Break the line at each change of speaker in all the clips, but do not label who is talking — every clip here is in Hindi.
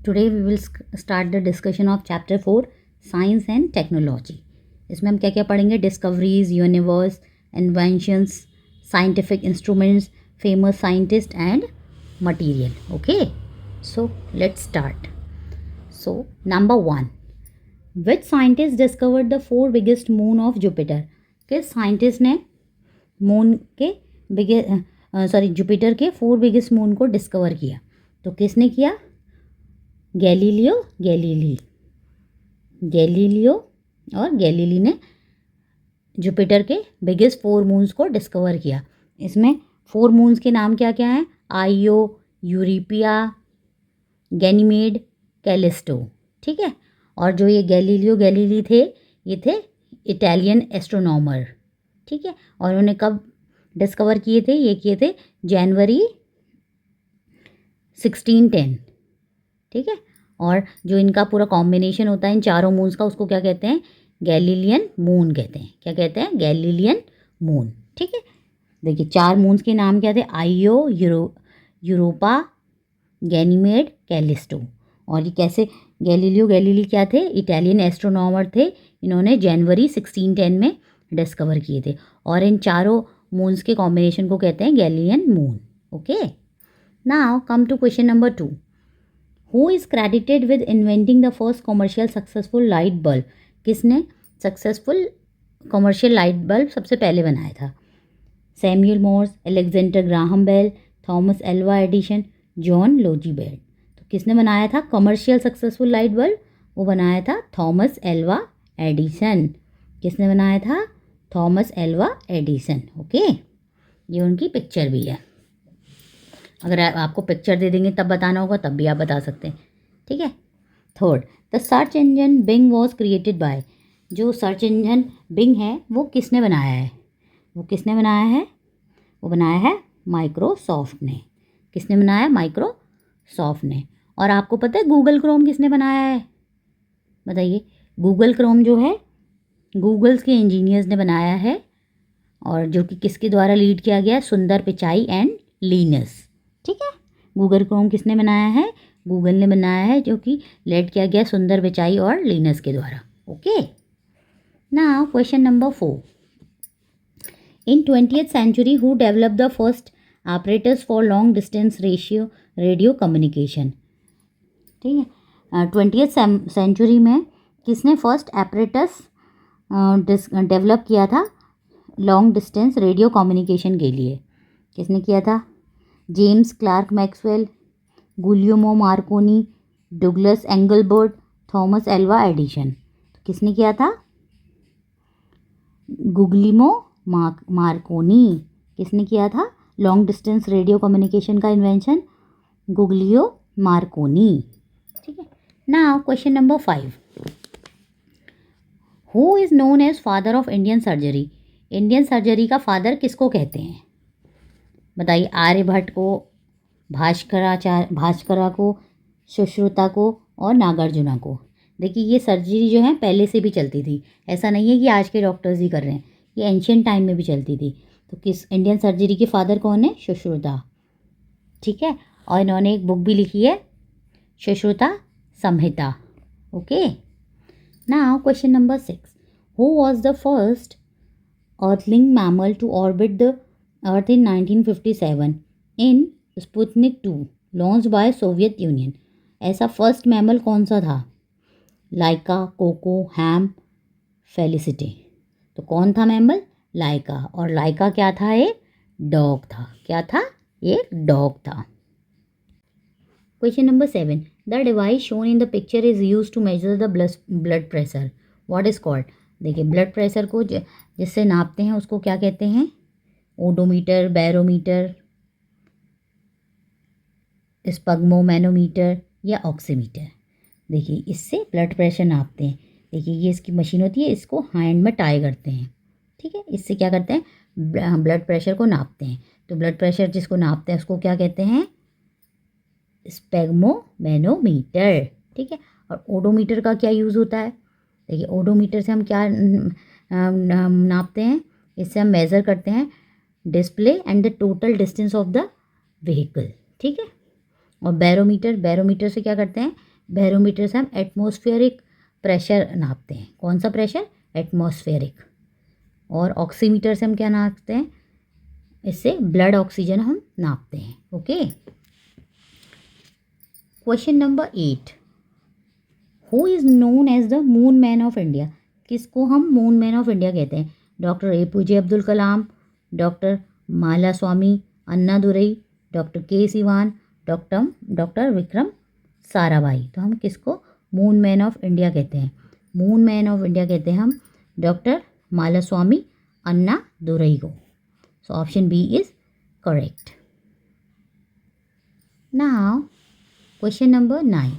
Today we will start the discussion of chapter 4 science and technology. इसमें हम क्या क्या पढ़ेंगे? Discoveries, universe, inventions, scientific instruments, famous scientist and material. Okay, so let's start. So number 1, which scientist discovered the 4 biggest moon of Jupiter? किस साइंटिस्ट ने मून के जुपिटर के 4 बिगेस्ट मून को डिस्कवर किया? तो किसने किया? गैलीलियो और गैलीली ने जुपिटर के बिगेस्ट 4 मून्स को डिस्कवर किया। इसमें 4 मून्स के नाम क्या क्या हैं? आइयो, यूरिपिया, गैनीमेड, कैलिस्टो। ठीक है, और जो ये गैलीली थे, ये थे इटालियन एस्ट्रोनॉमर। ठीक है, और उन्होंने कब डिस्कवर किए थे? ये किए थे जनवरी 1610। ठीक है, और जो इनका पूरा कॉम्बिनेशन होता है इन चारों मून्स का, उसको क्या कहते हैं? गैलीलियन मून कहते हैं। क्या कहते हैं? Galilean moon. ठीक है, देखिए 4 मून्स के नाम क्या थे? आइयो, यूरोपा, गैनीमेड, कैलिस्टो। और ये कैसे? गैलीली क्या थे? इटालियन एस्ट्रोनॉमर थे। इन्होंने जनवरी 1610 में डिस्कवर किए थे, और इन चारों मून्स के कॉम्बिनेशन को कहते हैं Galilean moon. Okay, now come to question number 2। Who is credited with inventing the first commercial successful light bulb? किसने सक्सेसफुल कमर्शियल लाइट बल्ब सबसे पहले बनाया था? Samuel Morse, Alexander Graham Bell, Thomas Alva Edison, John Logie Bell. तो किसने बनाया था कमर्शियल सक्सेसफुल लाइट बल्ब? वो बनाया था थॉमस एल्वा एडिसन। किसने बनाया था? Thomas Alva Edison. ओके, ये उनकी पिक्चर भी है। अगर आपको पिक्चर दे देंगे तब बताना होगा, तब भी आप बता सकते हैं। ठीक है, third, the search engine Bing was created by. जो सर्च इंजन बिंग है वो किसने बनाया है? वो किसने बनाया है? वो बनाया है माइक्रोसॉफ्ट ने। किसने बनाया? माइक्रोसॉफ्ट ने। और आपको पता है गूगल क्रोम किसने बनाया है? बताइए। गूगल क्रोम जो है गूगल्स के इंजीनियर्स ने बनाया है, और जो कि किसके द्वारा लीड किया गया? सुंदर पिचाई एंड लीनस। ठीक है, गूगल क्रोम किसने बनाया है? गूगल ने बनाया है, जो कि लेड किया गया सुंदर पिचाई और लीनस के द्वारा। Okay, now question number 4। In 20th century who develop the first operators for long distance radio communication? ठीक है, 20th सेंचुरी में किसने फर्स्ट ऑपरेटर्स डेवलप किया था लॉन्ग डिस्टेंस रेडियो कम्युनिकेशन के लिए? किसने किया था? James Clerk Maxwell, Guglielmo Marconi, Douglas Engelbart, Thomas Alva Edison. तो किसने किया था? Guglielmo Marconi. किसने किया था लॉन्ग डिस्टेंस रेडियो कम्युनिकेशन का इन्वेंशन? Guglielmo Marconi. ठीक है, now question number 5। Who is known as father of Indian surgery? Indian surgery का फादर किसको कहते हैं? बताइए। आर्यभट्ट को, भास्करा को, सुश्रुता को और नागार्जुना को। देखिए ये सर्जरी जो है पहले से भी चलती थी, ऐसा नहीं है कि आज के डॉक्टर्स ही कर रहे हैं, ये एंशियंट टाइम में भी चलती थी। तो किस इंडियन सर्जरी के फादर कौन है? सुश्रुता। ठीक है, और इन्होंने एक बुक भी लिखी है, Sushruta Samhita. Okay, now question number 6। Who was the first earthling mammal to orbit the Earth in 1957 in Sputnik 2 launched by Soviet Union? ऐसा फर्स्ट मैमल कौन सा था? लाइका, कोको, हैम, फेलिसिटी। तो कौन था मैमल? लाइका। और लाइका क्या था? एक डॉग था। क्या था? एक डॉग था। Question number 7। The device shown in the picture is use to measure the blood pressure, what is called? देखिए ब्लड प्रेशर को जिससे नापते हैं उसको क्या कहते हैं? ओडोमीटर, बैरोमीटर, स्पग्मोमैनोमीटर या ऑक्सीमीटर। देखिए इससे ब्लड प्रेशर नापते हैं। देखिए ये इसकी मशीन होती है, इसको हैंड में टाई करते हैं। ठीक है, इससे क्या करते हैं? ब्लड प्रेशर को नापते हैं। तो ब्लड प्रेशर जिसको नापते हैं उसको क्या कहते हैं? स्पैग्मोमैनोमीटर। ठीक है, और ओडोमीटर का क्या यूज़ होता है? देखिए ओडोमीटर से हम क्या नापते हैं? इससे हम मेज़र करते हैं display and the total distance of the vehicle. ठीक है, और बैरोमीटर से क्या करते हैं? बैरोमीटर से हम एटमॉस्फेरिक प्रेशर नापते हैं। कौन सा प्रेशर? एटमॉस्फेरिक। और ऑक्सीमीटर से हम क्या नापते हैं? इससे ब्लड ऑक्सीजन हम नापते हैं। Okay. Question number 8, who is known as the moon man of India? किसको हम मून मैन ऑफ इंडिया कहते हैं? Doctor APJ Abdul Kalam, doctor Mylswamy Annadurai, doctor K Sivan, doctor Vikram Sarabhai. तो हम किसको मून मैन ऑफ इंडिया कहते हैं? मून मैन ऑफ इंडिया कहते हैं हम डॉक्टर मालास्वामी अन्नादुरई को। So option B is correct. Now question number 9,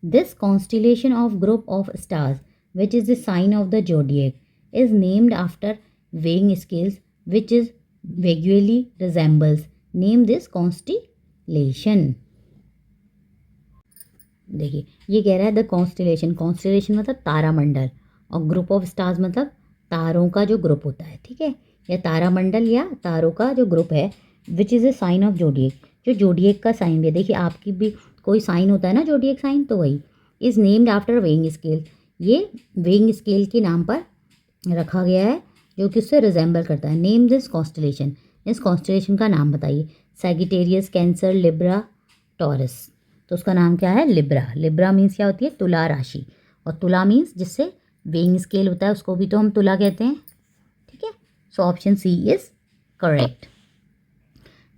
this constellation of group of stars, which is the sign of the zodiac, is named after weighing scales which is vaguely resembles. Name this constellation. देखिए ये कह रहा है द कॉन्स्टिलेशन। कॉन्स्टिलेशन मतलब तारामंडल, और ग्रुप ऑफ स्टार्स मतलब तारों का जो ग्रुप होता है, ठीक है, या तारामंडल या तारों का जो ग्रुप है, which is a sign of zodiac, जो जोडिएक का साइन भी है। देखिए आपकी भी कोई साइन होता है ना जोडिएक साइन, तो वही। Is named after weighing scale, ये वेइंग स्केल के नाम पर रखा गया है जो कि उससे रिजेंबल करता है। नेम दिस कॉन्स्टलेशन, इस कॉन्स्टलेशन का नाम बताइए। Sagittarius, cancer, Libra, taurus. तो उसका नाम क्या है? लिब्रा। लिब्रा मीन्स क्या होती है? तुला राशि। और तुला मीन्स जिससे वेइंग स्केल होता है उसको भी तो हम तुला कहते हैं, ठीक है। So option C is correct.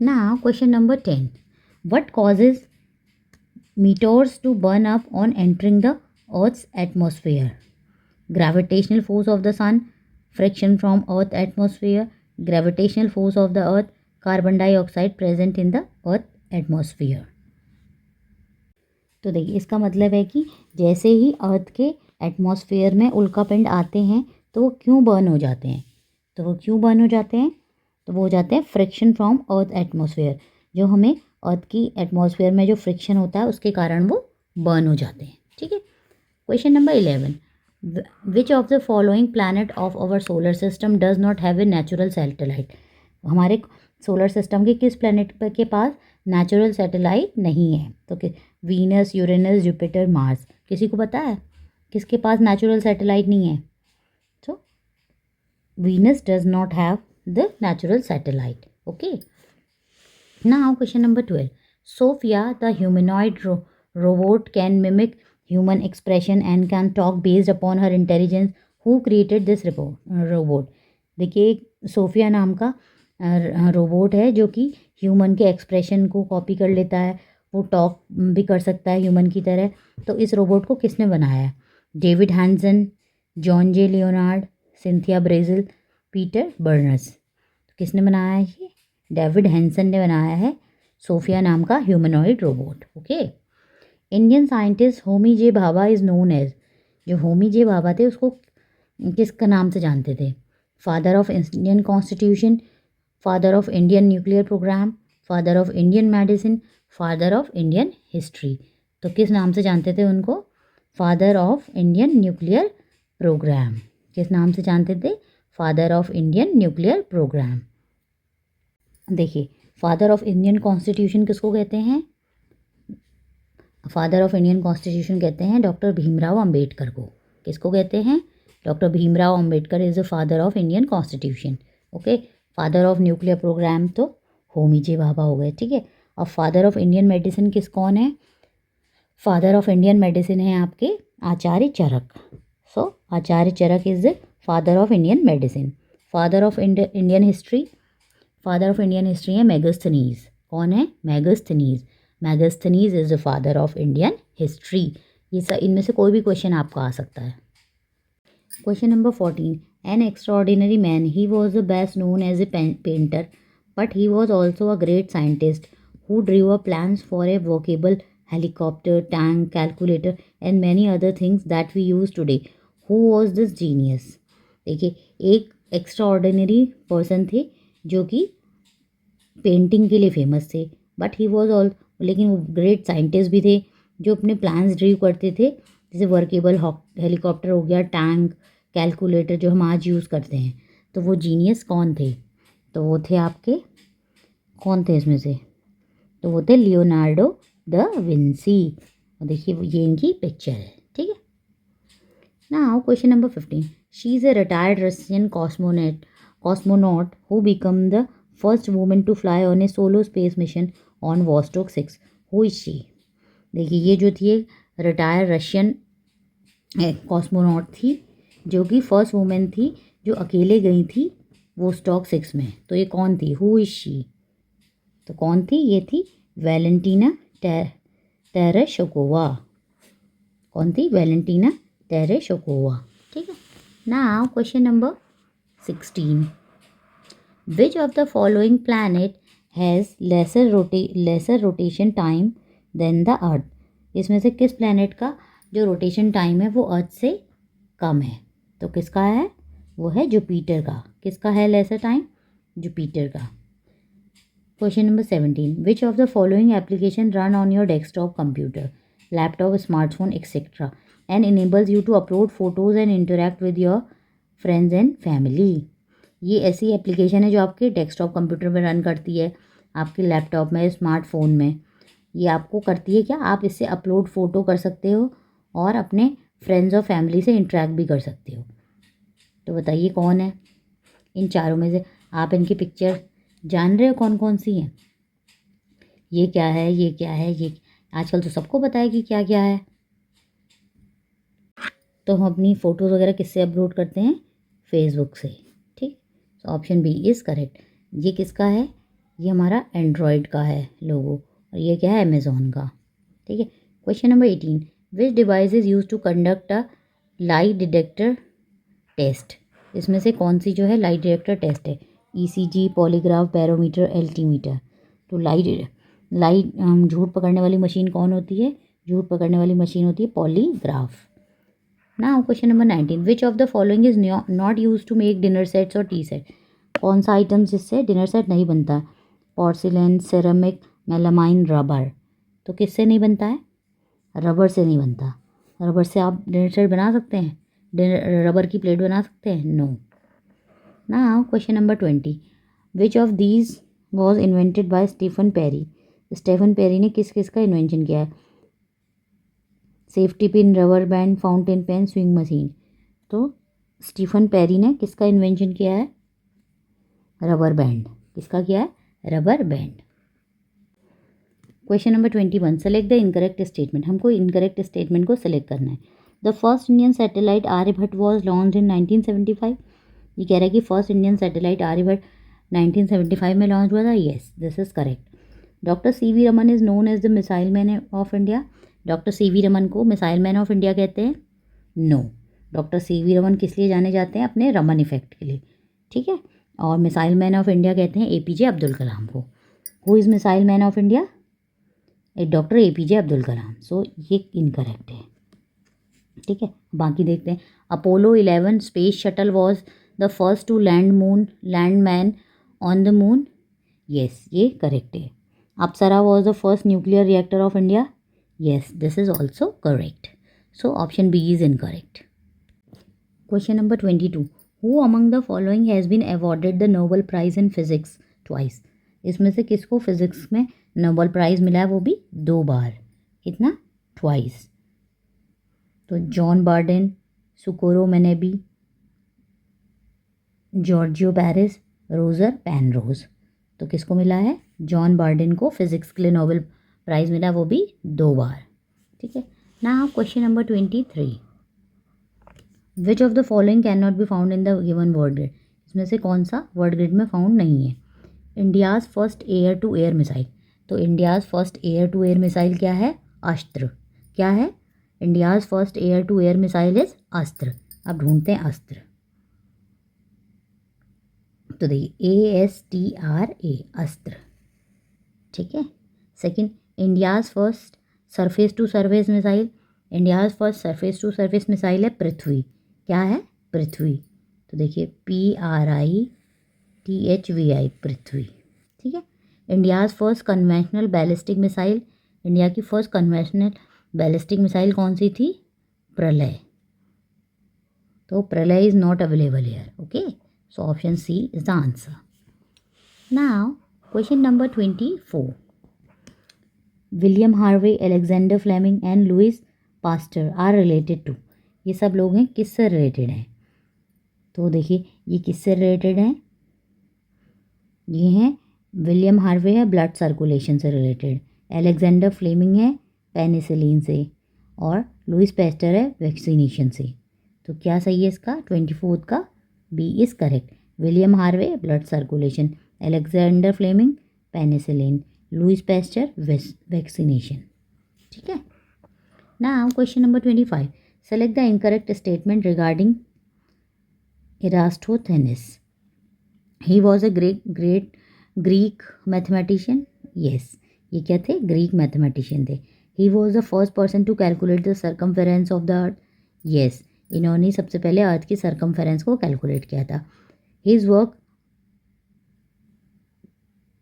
Now question number 10, what causes meteors to burn up on entering the Earth's atmosphere? Gravitational force of the sun, friction from Earth atmosphere, gravitational force of the Earth, carbon dioxide present in the Earth atmosphere. तो देखिए इसका मतलब है कि जैसे ही अर्थ के एटमॉस्फेयर में उल्कापिंड आते हैं तो वो क्यों बर्न हो जाते हैं? तो वो क्यों बर्न हो जाते हैं? तो वो हो जाते हैं फ्रिक्शन फ्रॉम अर्थ एटमॉस्फेयर, जो हमें अर्थ की एटमॉस्फेयर में जो फ्रिक्शन होता है उसके कारण वो बर्न हो जाते हैं, ठीक है। Question number 11, which of the following planet of our solar system does not have a natural satellite? हमारे सोलर सिस्टम के किस प्लैनेट के पास नेचुरल सैटेलाइट नहीं है? तो वीनस, यूरेनस, जुपिटर, मार्स। किसी को पता है किसके पास नेचुरल सैटेलाइट नहीं है? तो Venus does not have the natural satellite. Okay. Now question number 12. Sophia, the humanoid robot, can mimic human expression and can talk based upon her intelligence. Who created this robot? देखिए एक सोफिया नाम का रोबोट है जो कि ह्यूमन के एक्सप्रेशन को कॉपी कर लेता है, वो टॉक भी कर सकता है ह्यूमन की तरह। तो इस रोबोट को किसने बनाया है? David Hanson, John J Leonard, Cynthia Breazeal, Peter Berners. किसने बनाया है? ये डेविड हैंसन ने बनाया है सोफिया नाम का humanoid robot. Okay. Indian scientist Homi J Bhabha is known as, जो होमी जे भाभा थे उसको किसका नाम से जानते थे? Father of Indian constitution, father of Indian nuclear program, father of Indian medicine, father of Indian history. तो किस नाम से जानते थे उनको? Father of Indian nuclear program. किस नाम से जानते थे? Father of Indian nuclear program. देखिए फादर ऑफ इंडियन कॉन्स्टिट्यूशन किसको कहते हैं? फादर ऑफ इंडियन कॉन्स्टिट्यूशन कहते हैं डॉक्टर भीमराव अंबेडकर को। किसको कहते हैं? Doctor Bhimrao Ambedkar is the father of Indian constitution. Okay. Father of nuclear program तो होमी जे भाभा हो गए, ठीक है। अब फादर ऑफ इंडियन मेडिसिन कौन है? फादर ऑफ इंडियन मेडिसिन है आपके Acharya Charaka. So Acharya Charaka is the father of Indian medicine. Father of Indian history, father of Indian history है मैगस्थनीज। कौन है? Megasthenes. Megasthenes is the father of Indian history. ये सब इनमें से कोई भी क्वेश्चन आपका आ सकता है। Question number 14, an extraordinary man, he was the best known as a painter but he was also a great scientist who drew a plans for a walkable helicopter, tank, calculator and many other things that we use today. Who was this genius? देखिए एक एक्स्ट्राऑर्डिनरी पर्सन थे जो कि पेंटिंग के लिए फेमस थे, बट ही वॉज ऑल, लेकिन वो ग्रेट साइंटिस्ट भी थे जो अपने प्लान्स ड्रीव करते थे, जैसे वर्केबल हेलीकॉप्टर हो गया, टैंक, कैलकुलेटर जो हम आज यूज़ करते हैं। तो वो जीनियस कौन थे? तो वो थे आपके, कौन थे इसमें से? तो वो थे लियोनार्डो द विंसी। और देखिए ये इनकी पिक्चर है, ठीक है। Now question number 15, she is a retired Russian cosmonaut who become the first woman to fly on a solo space mission on Vostok 6। Who is she? देखिए ये जो थी एक रिटायर्ड रशियन कॉस्मोनॉट थी, जो कि फर्स्ट वुमेन थी जो अकेले गई थी वोस्टॉक 6 में। तो ये कौन थी? Who is she? तो कौन थी? ये थी वैलेंटीना तेरेशकोवा। कौन थी? वैलेंटीना तेरेशकोवा, ठीक है। Now question number 16, which of the following planet has lesser rotation time than the earth? इसमें से किस प्लैनेट का जो रोटेशन टाइम है वो अर्थ से कम है? तो किसका है? वो है जुपिटर का। किसका है लेसर टाइम? जुपिटर का। Question number 17, which of the following application run on your desktop computer, laptop, smartphone etcetera and enables you to upload photos and interact with your friends and family? ये ऐसी एप्लीकेशन है जो आपके डेस्कटॉप कंप्यूटर में रन करती है, आपके लैपटॉप में, स्मार्टफोन में। ये आपको करती है क्या? आप इससे अपलोड फ़ोटो कर सकते हो और अपने फ्रेंड्स और फैमिली से इंटरेक्ट भी कर सकते हो। तो बताइए कौन है इन चारों में से? आप इनकी पिक्चर जान रहे हो कौन कौन सी हैं? ये क्या है, ये क्या है, ये आजकल तो सबको पता है कि क्या क्या है। तो हम अपनी फ़ोटोज़ वगैरह किससे अपलोड करते हैं? फेसबुक से, ठीक। तो ऑप्शन बी इज़ करेक्ट। ये किसका है? ये हमारा एंड्रॉयड का है लोगो, और ये क्या है? अमेज़ॉन का, ठीक है। Question number 18, which device is use to conduct a light detector test? इसमें से कौन सी जो है लाइट डिटेक्टर टेस्ट है? ECG, polygraph, barometer, altimeter. तो लाइट झूठ पकड़ने वाली मशीन कौन होती है? झूठ पकड़ने वाली मशीन होती है polygraph. Now question number 19, which of the following is not use to make dinner sets और टी सेट? कौन सा आइटम जिससे डिनर सेट नहीं बनता? Porcelain, ceramic, melamine, rubber. तो किससे नहीं बनता है? रबर से नहीं बनता। रबर से आप डिनर सेट बना सकते हैं? रबर की प्लेट बना सकते हैं? No. Now question number 20, which of these was invented by Stephen Perry? Stephen Perry ने किस किस का इन्वेंशन किया है? Safety pin, rubber band, fountain pen, sewing machine. तो स्टीफन पेरी ने किसका इन्वेंशन किया है? Rubber band. किसका किया है? Rubber band. Question number 21, select the incorrect statement. हमको इनकरेक्ट स्टेटमेंट को सेलेक्ट करना है। The first Indian satellite Aryabhata was launch in 1975। ये कह रहा है कि फर्स्ट इंडियन सैटेलाइट आर्यभट्ट 1975 में लॉन्च हुआ था। Yes, this is correct. Doctor C V Raman is known as the missile man of India. Doctor C V Raman को मिसाइल मैन ऑफ इंडिया कहते हैं? नो। डॉक्टर सीवी रमन किस लिए जाने जाते हैं? अपने रमन इफेक्ट के लिए, ठीक है। और मिसाइल मैन ऑफ इंडिया कहते हैं एपीजे अब्दुल कलाम को। Who is missile man of India? Doctor APJ Abdul Kalam. So ये इनकरेक्ट है, ठीक है। बाकी देखते हैं। Apollo 11 space shuttle was the first to land man on the moon. Yes, ये करेक्ट है। Apsara was the first nuclear reactor of India. Yes, this is also correct. So option B is incorrect. Question number 22, who among the following has been awarded the Nobel prize in physics twice? इसमें से किसको फिजिक्स में नोबेल प्राइज़ मिला है? वो भी 2 बार। कितना? ट्वाइस। तो John Bardeen, Syukuro Manabe, Giorgio Parisi, Roger Penrose. तो किसको मिला है? जॉन बार्डेन को फिजिक्स के लिए नोबेल प्राइज़ मिला, वो भी 2 बार, ठीक है। Now question number 23, which of the following can not be found in the given word grid? इसमें से कौन सा वर्ड ग्रिड में फाउंड नहीं है? India's first air to air missile. तो India's first air to air missile क्या है? अस्त्र। क्या है? India's first air to air missile is Astra. अब ढूंढते हैं अस्त्र। तो देखिए ASTRA, अस्त्र, ठीक है। Second, India's first surface to surface missile. India's first surface to surface missile है पृथ्वी। क्या है? पृथ्वी। तो देखिए PRITHVI, पृथ्वी, ठीक है। India's first conventional ballistic missile. India की फर्स्ट कन्वेंशनल बैलिस्टिक मिसाइल कौन सी थी? प्रलय। तो Pralay is not available here, okay. So option C is the answer. Now question number 24, William Harvey, Alexander Fleming and Louis Pasteur are related to. ये सब लोग हैं किससे रिलेटेड हैं? तो देखिए ये किससे रिलेटेड हैं? ये हैं विलियम हार्वे है ब्लड सर्कुलेशन से रिलेटेड, अलेक्जेंडर फ्लेमिंग है पेनिसिलिन से, और लुइस पेस्टर है वैक्सीनेशन से। तो क्या सही है इसका? 24 का B is correct. William Harvey blood circulation, Alexander Fleming penicillin, Louis Pasteur vaccination. ठीक है। Now question number 25, select the incorrect statement regarding Eratosthenes. He was a great Greek mathematician. Yes, ये क्या थे? ग्रीक मैथमेटिशियन थे। He was the first person to calculate the circumference of the earth. Yes, इन्होंने सबसे पहले अर्थ की सर्कमफेरेंस को कैलकुलेट किया था। His work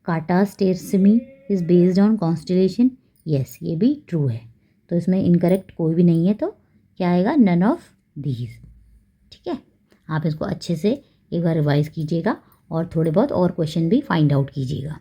Catasterismi is based on constellation. Yes, ये भी ट्रू है। तो इसमें इनकरेक्ट कोई भी नहीं है, तो क्या आएगा? None of these. ठीक है, आप इसको अच्छे से एक बार रिवाइज कीजिएगा और थोड़े बहुत और क्वेश्चन भी फाइंड आउट कीजिएगा।